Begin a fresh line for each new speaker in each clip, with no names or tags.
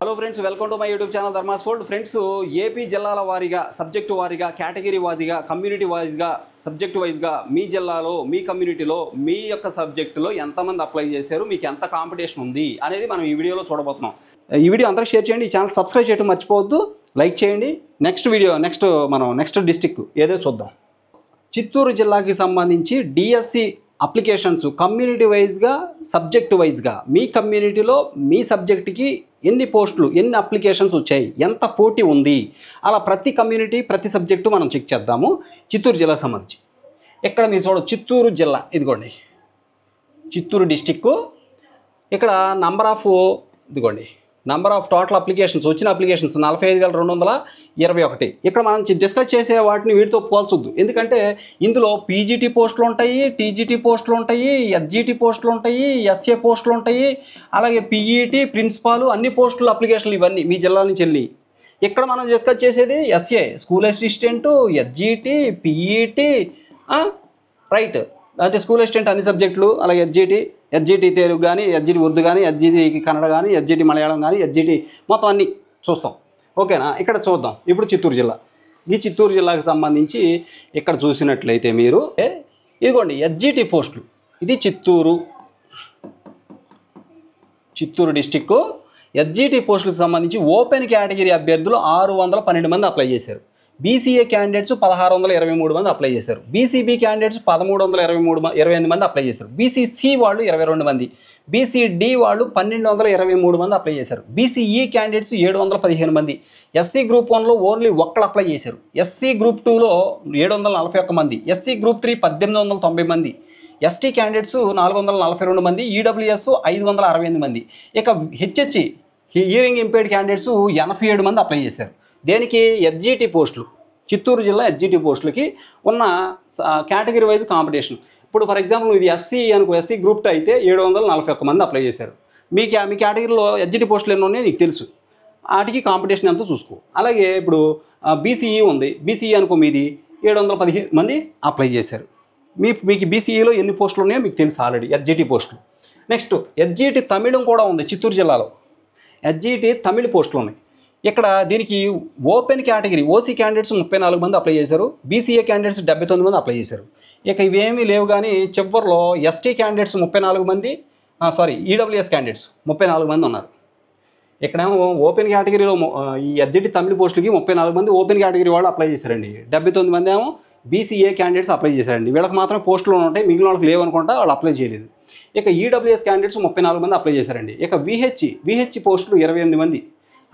Hello friends, welcome to my YouTube channel Dharmas world. Friends, AP జిల్లాల వారీగా, subject వారీగా, category వారీగా, కమ్యూనిటీ వైజ్గా, సబ్జెక్టు వైజ్గా మీ జిల్లాలో, మీ కమ్యూనిటీలో, మీ యొక్క సబ్జెక్టులో ఎంతమంది అప్లై చేశారు, మీకు ఎంత కాంపిటీషన్ ఉంది అనేది మనం ఈ వీడియోలో చూడబోతున్నాం. ఈ వీడియో అందరూ షేర్ చేయండి, ఈ ఛానల్ సబ్స్క్రైబ్ చేయడం మర్చిపోవద్దు, లైక్ చేయండి. నెక్స్ట్ డిస్టిక్ ఏదో చూద్దాం. చిత్తూరు జిల్లాకి సంబంధించి డిఎస్సి అప్లికేషన్స్ కమ్యూనిటీ వైజ్గా, సబ్జెక్టు వైజ్గా మీ కమ్యూనిటీలో మీ సబ్జెక్టుకి ఎన్ని పోస్టులు, ఎన్ని అప్లికేషన్స్ వచ్చాయి, ఎంత పోటీ ఉంది, అలా ప్రతి కమ్యూనిటీ ప్రతి సబ్జెక్టు మనం చెక్ చేద్దాము. చిత్తూరు జిల్లాకు సంబంధించి ఇక్కడ మీరు చూడవచ్చు, చిత్తూరు జిల్లా ఇదిగోండి, చిత్తూరు డిస్టిక్. ఇక్కడ నంబర్ ఆఫ్ టోటల్ అప్లికేషన్స్, వచ్చిన అప్లికేషన్స్ 45,221. ఇక్కడ మనం డిస్కస్ చేసే వాటిని వీటితో పోల్చొద్దు, ఎందుకంటే ఇందులో పీజీటీ పోస్టులు ఉంటాయి, టీజీటీ పోస్టులు ఉంటాయి, ఎస్జీటీ పోస్టులు ఉంటాయి, ఎస్ఏ పోస్టులు ఉంటాయి, అలాగే పీఈటీ, ప్రిన్సిపాల్, అన్ని పోస్టులు అప్లికేషన్లు ఇవన్నీ మీ జిల్లా నుంచి వెళ్ళి. ఇక్కడ మనం డిస్కస్ చేసేది SA, school assistant, SGT, PET, right, అంటే స్కూల్ అసిస్టెంట్ అన్ని సబ్జెక్టులు, అలాగే ఎస్జీటీ తెలుగు కానీ, ఎస్జీటీ ఉర్దూ కానీ, ఎస్జీటీ కన్నడ కానీ, ఎస్జీటీ మలయాళం కానీ, ఎస్జీటీ మొత్తం అన్నీ చూస్తాం. ఓకేనా? ఇక్కడ చూద్దాం ఇప్పుడు చిత్తూరు జిల్లా. ఈ చిత్తూరు జిల్లాకు సంబంధించి ఇక్కడ చూసినట్లయితే మీరు ఇదిగోండి ఎస్జీటీ పోస్టులు. ఇది చిత్తూరు డిస్టిక్. ఎస్జీటీ పోస్టులకు సంబంధించి ఓపెన్ కేటగిరీ అభ్యర్థులు 612 మంది అప్లై చేశారు. బీసీఏ క్యాండిడేట్స్ 1623 మంది అప్లై చేశారు. బీసీబీ క్యాండిడేట్స్ 1328 మంది అప్లై చేశారు. బీసీసీ వాళ్ళు 22 మంది, బీసీడీ వాళ్ళు 1223 మంది అప్లై చేశారు. బీసీఈ క్యాండిడేట్స్ 715 మంది. ఎస్సీ గ్రూప్ 1లో ఓన్లీ ఒక్కళ్ళు అప్లై చేశారు. ఎస్సీ గ్రూప్ 2లో 741 మంది. ఎస్సీ గ్రూప్ 3 1890 మంది. ఎస్టీ క్యాండిడేట్స్ 442 మంది. ఈడబ్ల్యూఎస్ 568 మంది. ఇక హెచ్హెచ్ హియరింగ్ ఇంపేర్డ్ క్యాండిడేట్స్ 87 మంది అప్లై చేశారు. దేనికి? ఎస్జీటీ పోస్టులు. చిత్తూరు జిల్లా ఎస్జీటీ పోస్టులకి ఉన్న కేటగిరీ వైజ్ కాంపిటీషన్. ఇప్పుడు ఫర్ ఎగ్జాంపుల్ ఇది ఎస్సీ అనుకో, ఎస్సీ గ్రూప్ 2 అయితే 741 మంది అప్లై చేశారు. మీ కేటగిరీలో ఎస్జీటీ పోస్టులు ఎన్ని ఉన్నాయో నీకు తెలుసు, వాటికి కాంపిటీషన్ ఎంతో చూసుకో. అలాగే ఇప్పుడు బీసీఈ ఉంది, బీసీఈ అనుకో మీది 715 మంది అప్లై చేశారు. మీకు బీసీఈలో ఎన్ని పోస్టులు ఉన్నాయో మీకు తెలుసు ఆల్రెడీ, ఎస్జీటీ పోస్టులు. నెక్స్ట్ ఎస్జీటీ తమిళం కూడా ఉంది చిత్తూరు జిల్లాలో. ఎస్జీటీ తమిళ పోస్టులు ఉన్నాయి. ఇక్కడ దీనికి ఓపెన్ కేటగిరీ ఓసీ క్యాండిడేట్స్ 34 మంది అప్లై చేశారు. బీసీఏ క్యాండిడేట్స్ 79 మంది అప్లై చేశారు. ఇక ఇవేమీ లేవు, కానీ చివరిలో ఎస్టీ క్యాండిడేట్స్ 34 మంది, ఈడబ్ల్యూఎస్ క్యాండిడేట్స్ 34 మంది ఉన్నారు. ఇక్కడేమో ఓపెన్ కేటగిరీలో ఈ ఎస్జీటీ తమిళ పోస్టులకి 34 మంది ఓపెన్ కేటగిరీ వాళ్ళు అప్లై చేశారండి. 79 మంది ఏమో బీసీఏ క్యాండిడేట్స్ అప్లై చేశారండి. వీళ్ళకి మాత్రం పోస్టులు ఉంటాయి, మిగిలిన వాళ్ళకి లేవు అనుకుంటా, వాళ్ళు అప్లై చేయలేదు. ఇక ఈడబ్ల్యూఎస్ క్యాండిడేట్స్ 34 మంది అప్లై చేశారండి. ఇక విహెచ్ పోస్టులు 28 మంది,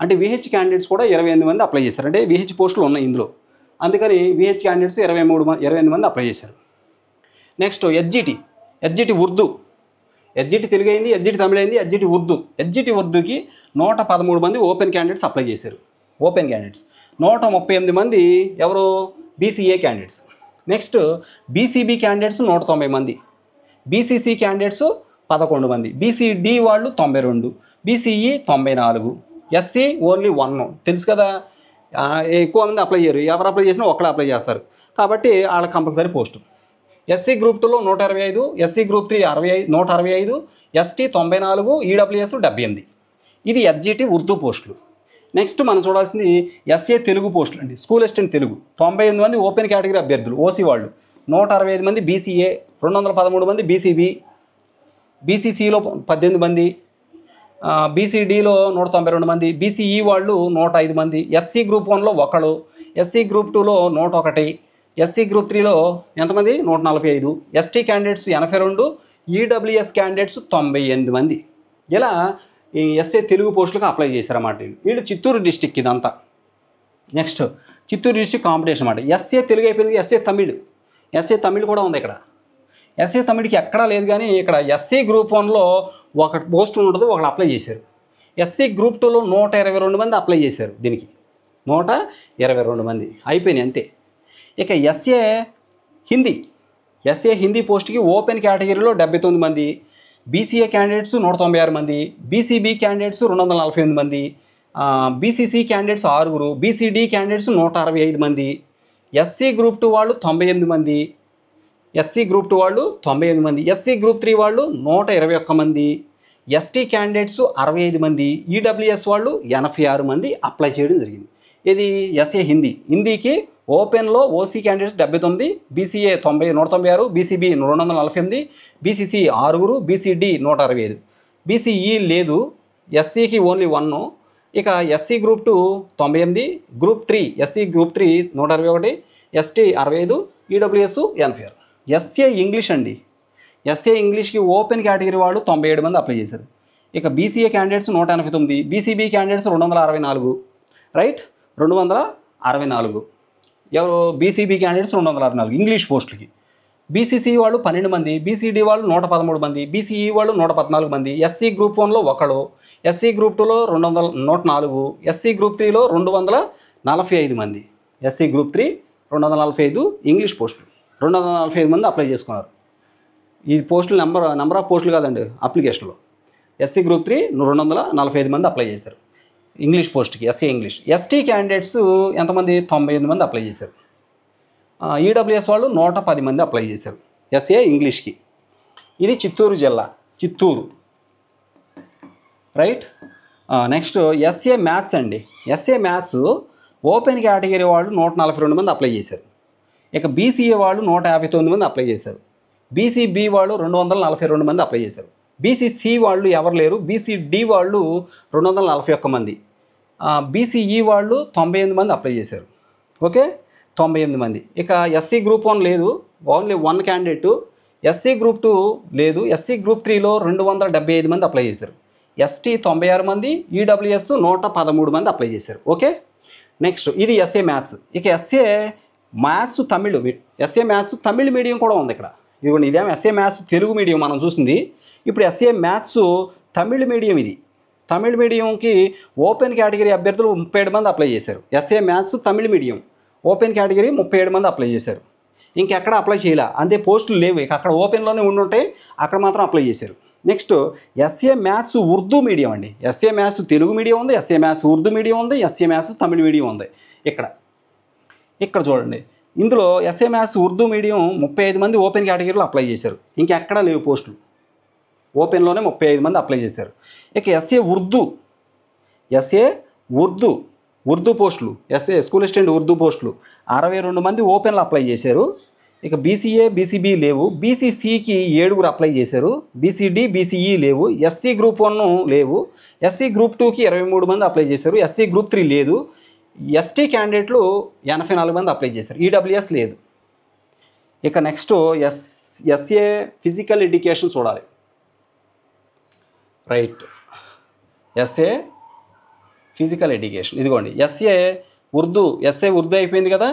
అంటే విహెచ్ క్యాండిడేట్స్ కూడా 28 మంది అప్లై చేశారు. అంటే విహెచ్ పోస్టులు ఉన్నాయి ఇందులో, అందుకని విహెచ్ క్యాండిడేట్స్ 28 మంది అప్లై చేశారు. Next SGT Urdu. SGT Telugu అయింది, ఎస్జీటీ తమిళ అయింది, ఎస్జీటీ ఉర్దూకి 113 మంది ఓపెన్ క్యాండిడేట్స్ అప్లై చేశారు. ఓపెన్ క్యాండిడేట్స్ 138 మంది ఎవరు? BCA candidates. Next BCB candidates 190 మంది, బీసీసీ క్యాండిడేట్స్ 11 మంది, బీసీడీ వాళ్ళు 92, బీసీఈ 94, ఎస్సీ ఓన్లీ 1. తెలుసు కదా, ఎక్కువ మంది అప్లై చేయరు. ఎవరు అప్లై చేసినా ఒకళ్ళు అప్లై చేస్తారు, కాబట్టి వాళ్ళకి కంపల్సరీ పోస్టు. ఎస్సీ గ్రూప్ 2లో 125, ఎస్సీ గ్రూప్ 3 165, ఎస్టీ 94, ఈడబ్ల్యూఎస్ 78. ఇది ఎస్జీటీ ఉర్దూ పోస్టులు. నెక్స్ట్ మనం చూడాల్సింది ఎస్ఏ తెలుగు పోస్టులు అండి. స్కూల్ అసిస్టెంట్ తెలుగు 98 మంది ఓపెన్ కేటగిరీ అభ్యర్థులు ఓసీ వాళ్ళు, 165 మంది బీసీఏ, 213 మంది బీసీబీ, బీసీసీలో 18 మంది, బీసీడీలో 192 మంది, బీసీఈ వాళ్ళు 105 మంది, ఎస్సీ గ్రూప్ 1లో 1, ఎస్సీ గ్రూప్ 2లో 101, ఎస్సీ గ్రూప్ 3లో ఎంతమంది? 145, ఎస్టీ క్యాండిడేట్స్ 82, ఈడబ్ల్యూఎస్ క్యాండిడేట్స్ 98 మంది. ఇలా ఈ ఎస్ఏ తెలుగు పోస్టులకు అప్లై చేశారన్నమాట వీళ్ళు. చిత్తూరు డిస్టిక్ ఇదంతా. నెక్స్ట్ చిత్తూరు డిస్టిక్ కాంపిటీషన్ అన్నమాట. ఎస్ఏ తెలుగు అయిపోయింది, ఎస్ఏ తమిళ్ కూడా ఉంది ఇక్కడ. ఎస్ఏ తమిళకి ఎక్కడా లేదు, కానీ ఇక్కడ ఎస్సీ గ్రూప్ 1లో ఒక పోస్ట్ ఉంటుంది, ఒకళ్ళు అప్లై చేశారు. ఎస్సీ గ్రూప్ 2లో 122 మంది అప్లై చేశారు. దీనికి 122 మంది అయిపోయినాయి అంతే. ఇక ఎస్ఏ హిందీ పోస్ట్కి ఓపెన్ కేటగిరీలో 79 మంది, బీసీఏ క్యాండిడేట్స్ 196 మంది, బీసీబీ క్యాండిడేట్స్ 248 మంది, బీసీసీ క్యాండిడేట్స్ 6, బీసీడీ క్యాండిడేట్స్ 165 మంది, ఎస్సీ గ్రూప్ 2 వాళ్ళు 98 మంది, ఎస్సీ గ్రూప్ 2 వాళ్ళు 98 మంది, ఎస్సీ గ్రూప్ 3 వాళ్ళు 121 మంది, ఎస్టీ క్యాండిడేట్స్ 65 మంది, ఈడబ్ల్యూఎస్ వాళ్ళు 86 మంది అప్లై చేయడం జరిగింది. ఇది ఎస్ఏ హిందీకి ఓపెన్లో OC candidates 79, BCA 196, BCB 248, BCC 6, BCD 165, BCE లేదు, ఎస్సీకి ఓన్లీ 1, ఇక SC group 2 98, group 3 SC group 3 121, ST 65, EWS 86. SA English అండి, ఎస్ఏ ఇంగ్లీష్కి ఓపెన్ కేటగిరీ వాళ్ళు 97 మంది అప్లై చేశారు. ఇక BCA candidates 189, BCB candidates 264, right 264. ఎవరు బీసీబీ క్యాండిడేట్స్ 264 ఇంగ్లీష్ పోస్టులకి. బీసీసీ వాళ్ళు 12 మంది, బీసీడీ వాళ్ళు 113 మంది, బీసీఈ వాళ్ళు 114 మంది, ఎస్సీ గ్రూప్ 1లో 1, ఎస్సీ గ్రూప్ 2లో 104, ఎస్సీ గ్రూప్ 3లో 245 మంది. ఎస్సీ గ్రూప్ 3 245 ఇంగ్లీష్ పోస్టులు 245 మంది అప్లై చేసుకున్నారు. ఈ పోస్టులు నెంబర్ ఆఫ్ పోస్టులు కాదండి అప్లికేషన్లో. ఎస్సీ గ్రూప్ 3 245 మంది అప్లై చేశారు ఇంగ్లీష్ పోస్ట్కి, ఎస్ఏ ఇంగ్లీష్. ఎస్టీ క్యాండిడేట్స్ ఎంతమంది 98 మంది అప్లై చేశారు. ఈడబ్ల్యూఎస్ వాళ్ళు 110 మంది అప్లై చేశారు ఎస్ఏ ఇంగ్లీష్కి. ఇది చిత్తూరు జిల్లా, Chittoor, right. Next SA maths అండి. ఎస్ఏ మ్యాథ్స్ ఓపెన్ కేటగిరీ వాళ్ళు 142 మంది అప్లై చేశారు. ఇక బీసీఏ వాళ్ళు 159 మంది అప్లై చేశారు. బీసీబీ వాళ్ళు 242 మంది అప్లై చేశారు. బీసీసీ వాళ్ళు ఎవరు లేరు. బీసీడీ వాళ్ళు 241 మంది. బీసీఈ వాళ్ళు 98 మంది అప్లై చేశారు. ఓకే, 98 మంది. ఇక ఎస్సీ గ్రూప్ 1 లేదు, ఓన్లీ 1 క్యాండిడేటు. ఎస్సీ గ్రూప్ 2 లేదు. ఎస్సీ గ్రూప్ 3లో 275 మంది అప్లై చేశారు. ఎస్టీ 96 మంది, ఈడబ్ల్యూఎస్ 113 మంది అప్లై చేశారు. ఓకే, నెక్స్ట్ ఇది ఎస్ఏ మ్యాథ్స్. ఇక SA maths Tamil, SA maths Tamil medium కూడా ఉంది ఇక్కడ. ఇదిగోండి, ఇదేమో ఎస్ఏ మ్యాథ్స్ తెలుగు మీడియం మనం చూసింది. ఇప్పుడు ఎస్ఏ మ్యాథ్స్ తమిళ్ మీడియం. ఇది తమిళ్ మీడియంకి ఓపెన్ కేటగిరీ అభ్యర్థులు 37 మంది అప్లై చేశారు. SA maths Tamil medium open category 37 మంది అప్లై చేశారు. ఇంకెక్కడ అప్లై చేయలే, అంతే పోస్టులు లేవు. ఇక అక్కడ ఓపెన్లోనే ఉండుంటే అక్కడ మాత్రం అప్లై చేశారు. Next SA maths Urdu medium అండి. ఎస్ఏ మ్యాథ్స్ తెలుగు మీడియం ఉంది, ఎస్ఏ మ్యాథ్స్ ఉర్దూ మీడియం ఉంది, ఎస్ఏ మ్యాథ్స్ తమిళ్ మీడియం ఉంది. ఇక్కడ చూడండి, ఇందులో ఎస్ఏ మ్యాథ్స్ ఉర్దూ మీడియం 35 మంది ఓపెన్ కేటగిరీలో అప్లై చేశారు. ఇంకెక్కడా లేవు పోస్టులు, ఓపెన్లోనే 35 మంది అప్లై చేశారు. ఇక ఎస్ఏ ఉర్దూ పోస్టులు, ఎస్ఏ స్కూల్ అసిస్టెంట్ ఉర్దూ పోస్టులు 62 మంది ఓపెన్లో అప్లై చేశారు. ఇక బీసీఏ, బీసీబీ లేవు. బీసీసీకి 7 అప్లై చేశారు. బీసీడీ, బీసీఈ లేవు. ఎస్సీ గ్రూప్ 1 లేవు. ఎస్సీ గ్రూప్ 2కి 23 మంది అప్లై చేశారు. ఎస్సీ గ్రూప్ 3 లేదు. ఎస్టీ క్యాండిడేట్లు 84 మంది అప్లై చేశారు. ఈడబ్ల్యూఎస్ లేదు. ఇక నెక్స్ట్ ఎస్ఏ ఫిజికల్ ఎడ్యుకేషన్ చూడాలి, రైట్. ఎస్ఏ ఫిజికల్ ఎడ్యుకేషన్ ఇదిగోండి. ఎస్ఏ ఉర్దూ అయిపోయింది కదా.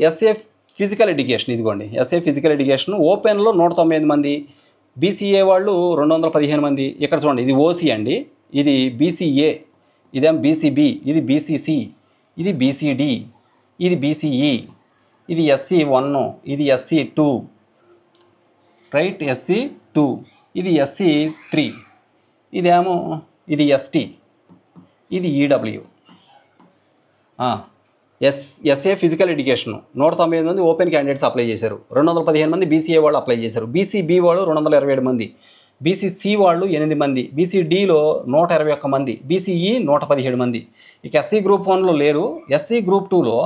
ఎస్ఏ ఫిజికల్ ఎడ్యుకేషన్ ఇదిగోండి. ఎస్ఏ ఫిజికల్ ఎడ్యుకేషన్ ఓపెన్లో 195 మంది, బీసీఏ వాళ్ళు 215 మంది. ఇక్కడ చూడండి, ఇది ఓసీ అండి, ఇది బీసీఏ, ఇదేం బీసీబీ, ఇది బీసీసీ, ఇది బీసీడీ, ఇది బీసీఈ, ఇది SC1, ఇది SC2, రైట్, SC2, ఇది SC3, ఇదేమో ఇది ST, ఇది EW. ఎస్ఏ ఫిజికల్ ఎడ్యుకేషన్ 198 మంది ఓపెన్ క్యాండిడేట్స్ అప్లై చేశారు. 215 మంది బీసీఏ వాళ్ళు అప్లై చేశారు. బీసీబీ వాళ్ళు 227 మంది, బీసీసీ వాళ్ళు 8 మంది, బీసీడీలో 121 మంది, బీసీఈ 117 మంది. ఇక ఎస్సీ గ్రూప్ 1లో లేరు. ఎస్సీ గ్రూప్ 2లో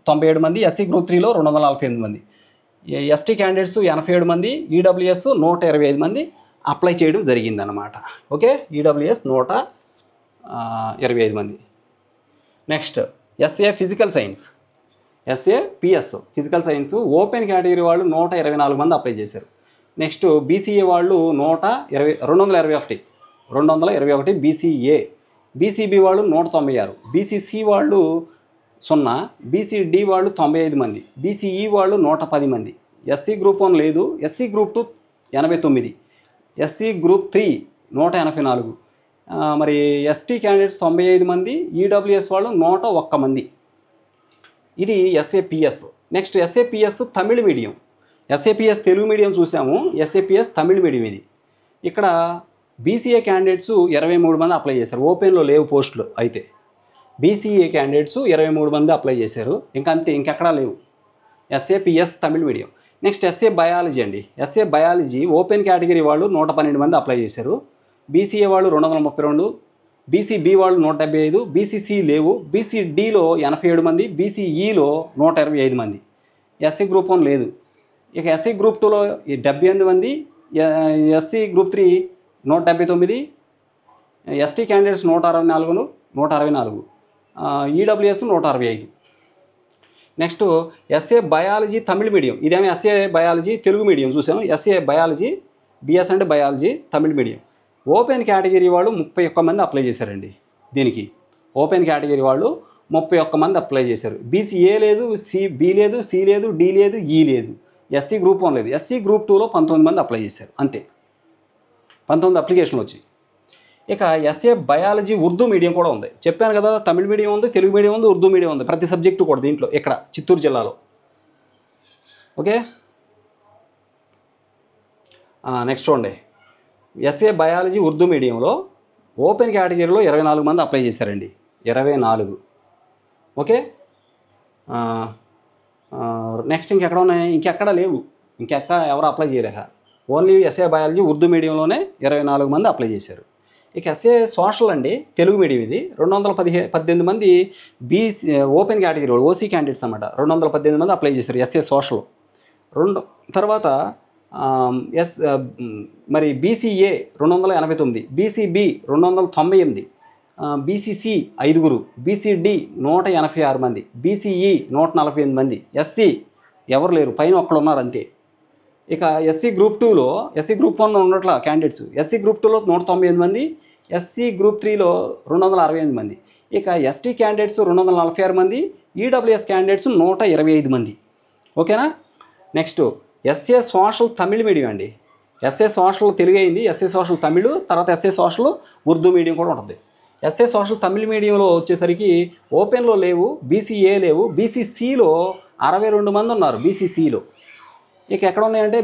97 మంది, ఎస్సీ గ్రూప్ 3లో 248 మంది. ఎస్టీ క్యాండిడేట్స్ 87 మంది, ఈడబ్ల్యూఎస్ 125 మంది అప్లై చేయడం జరిగిందన్నమాట. ఓకే, ఈడబ్ల్యూఎస్ 125 మంది. Next SA physical science, SAPS physical science open category వాళ్ళు 124 మంది అప్లై చేశారు. నెక్స్ట్ బీసీఏ వాళ్ళు 221 బీసీఏ, బీసీబీ వాళ్ళు 196, బీసీసీ వాళ్ళు 0, బీసీడీ వాళ్ళు 95 మంది, బీసీఈ వాళ్ళు 110 మంది. ఎస్సీ గ్రూప్ 1 లేదు. ఎస్సీ గ్రూప్ 2 89, ఎస్సీ గ్రూప్ 3 184, మరి ఎస్టీ క్యాండిడేట్స్ 95 మంది, ఈడబ్ల్యూఎస్ వాళ్ళు 101 మంది. ఇది SAPS. Next SAPS Tamil medium. SAPS Telugu medium చూసాము, SAPS తమిళ్ మీడియం ఇది. ఇక్కడ బీసీఏ క్యాండిడేట్స్ 23 మంది అప్లై చేశారు. ఓపెన్లో లేవు పోస్టులు. అయితే బీసీఏ క్యాండిడేట్స్ 23 మంది అప్లై చేశారు. అంతే, ఇంకెక్కడా లేవు. SAPS Tamil medium. Next SA biology అండి. ఎస్ఏ బయాలజీ ఓపెన్ కేటగిరీ వాళ్ళు 112 మంది అప్లై చేశారు. బీసీఏ వాళ్ళు 232, బీసీబీ వాళ్ళు 175, బీసీసీ లేవు, బీసీడీలో 87 మంది, బీసీఈలో 125 మంది, ఎస్సీ గ్రూప్ 1 లేదు. ఇక ఎస్సీ గ్రూప్ 2లో 78 మంది, SC group 3 179, ST candidates 164, EWS 165. Next SA biology Tamil medium, ఇదేమో ఎస్ఏ బయాలజీ తెలుగు మీడియం చూసాము. ఎస్ఏ బయాలజీ బిఎస్ అంటే biology Tamil medium. Open category వాళ్ళు 31 మంది అప్లై చేశారండి. దీనికి ఓపెన్ కేటగిరీ వాళ్ళు 31 మంది అప్లై చేశారు. బీసీఏ లేదు, బి లేదు, సి లేదు, డి లేదు, ఈ లేదు. ఎస్సీ గ్రూప్ 1 లేదు. ఎస్సీ గ్రూప్ 2లో 19 మంది అప్లై చేశారు, అంతే. 19 అప్లికేషన్లు వచ్చాయి. ఇక ఎస్ఏ బయాలజీ ఉర్దూ మీడియం కూడా ఉంది. చెప్పాను కదా, తమిళ మీడియం ఉంది, తెలుగు మీడియం ఉంది, ఉర్దూ మీడియం ఉంది. ప్రతి సబ్జెక్టు కూడా దీంట్లో ఇక్కడ చిత్తూరు జిల్లాలో. ఓకే, నెక్స్ట్ చూడండి. ఎస్ఏ బయాలజీ ఉర్దూ మీడియంలో ఓపెన్ కేటగిరీలో 24 మంది అప్లై చేశారండి. 24. ఓకే, నెక్స్ట్ ఇంకెక్కడ ఉన్నాయి? ఇంకెక్కడ లేవు, ఎవరు అప్లై చేయలేక. ఓన్లీ ఎస్ఏ బయాలజీ ఉర్దూ మీడియంలోనే 24 మంది అప్లై చేశారు. ఇక ఎస్ఏ సోషల్ అండి, తెలుగు మీడియం ఇది. 218 మంది BC open category OC candidates అన్నమాట. 218 మంది అప్లై చేశారు ఎస్ఏ సోషల్. తర్వాత మరి బీసీఏ 289, బీసీబీ 298, బీసీసీ 5, బీసీడీ 186 మంది, బీసీఈ 148 మంది, ఎస్సీ ఎవరు లేరు, పైన ఒక్కడు ఉన్నారు అంతే. ఇక ఎస్సీ గ్రూప్ 2లో, ఎస్సీ గ్రూప్ 1 ఉన్నట్ల క్యాండిడేట్స్, ఎస్సీ గ్రూప్ 2లో 198 మంది, ఎస్సీ గ్రూప్ 3లో 268 మంది. ఇక ఎస్టీ క్యాండిడేట్స్ 246 మంది, ఈడబ్ల్యూఎస్ క్యాండిడేట్స్ 125 మంది. ఓకేనా. నెక్స్ట్ ఎస్ఏ సోషల్ తమిళ మీడియం అండి. ఎస్ఏ సోషల్ తెలుగు అయింది, ఎస్ఏ సోషల్ తమిళ్, తర్వాత ఎస్ఏ సోషల్ ఉర్దూ మీడియం కూడా ఉంటుంది. ఎస్ఏ సోషల్ తమిళ మీడియంలో వచ్చేసరికి ఓపెన్లో లేవు, బీసీఏ లేవు, బీసీసీలో 62 మంది ఉన్నారు. బీసీసీలో ఇక ఎక్కడ ఉన్నాయంటే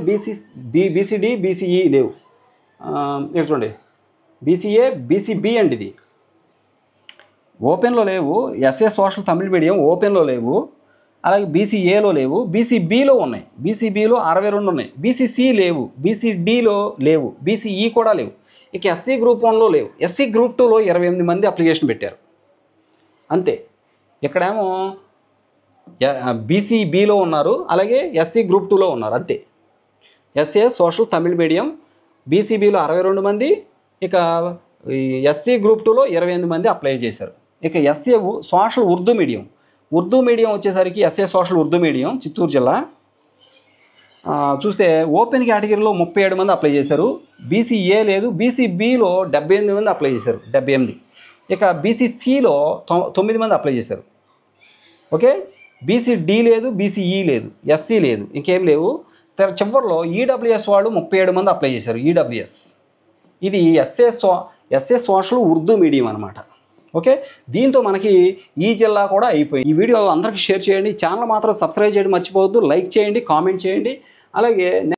బీసీడీ, బీసీఈ లేవు. ఇక్కడ చూడండి, బీసీఏ, బీసీబీ అండి, ఇది ఓపెన్లో లేవు. ఎస్ఏ సోషల్ తమిళ మీడియం ఓపెన్లో లేవు, అలాగే బీసీఏలో లేవు, బీసీబీలో ఉన్నాయి, బీసీబీలో 62 ఉన్నాయి, బీసీసీ లేవు, బీసీడీలో లేవు, బీసీఈ కూడా లేవు. ఇక ఎస్సీ గ్రూప్ 1లో లేవు. ఎస్సీ గ్రూప్ 2లో 28 మంది అప్లికేషన్ పెట్టారు, అంతే. ఇక్కడేమో బీసీబీలో ఉన్నారు, అలాగే ఎస్సీ గ్రూప్ 2లో ఉన్నారు, అంతే. ఎస్ఏ సోషల్ తమిళ మీడియం బీసీబీలో 62 మంది, ఇక ఎస్సీ గ్రూప్ 2లో 28 మంది అప్లై చేశారు. ఇక ఎస్ఏ సోషల్ ఉర్దూ మీడియం, వచ్చేసరికి SA social Urdu medium Chittoor జిల్లా చూస్తే ఓపెన్ కేటగిరీలో 37 మంది అప్లై చేశారు. బీసీఏ లేదు, బీసీబీలో 78 మంది అప్లై చేశారు, 78. ఇక బీసీసీలో 9 మంది అప్లై చేశారు. ఓకే, బీసీడీ లేదు, బీసీఈ లేదు, ఎస్సీ లేదు, ఇంకేం లేవు. చివరిలో ఈడబ్ల్యూఎస్ వాళ్ళు 37 మంది అప్లై చేశారు. ఈడబ్ల్యూఎస్ ఇది ఎస్ఏ సోషల్ ఉర్దూ మీడియం అనమాట. ఓకే, దీంతో మనకి ఈ జిల్లా కూడా అయిపోయింది. ఈ వీడియో అందరికీ షేర్ చేయండి. ఛానల్ మాత్రం సబ్స్క్రైబ్ చేయడం మర్చిపోవద్దు. లైక్ చేయండి, కామెంట్ చేయండి. అలాగే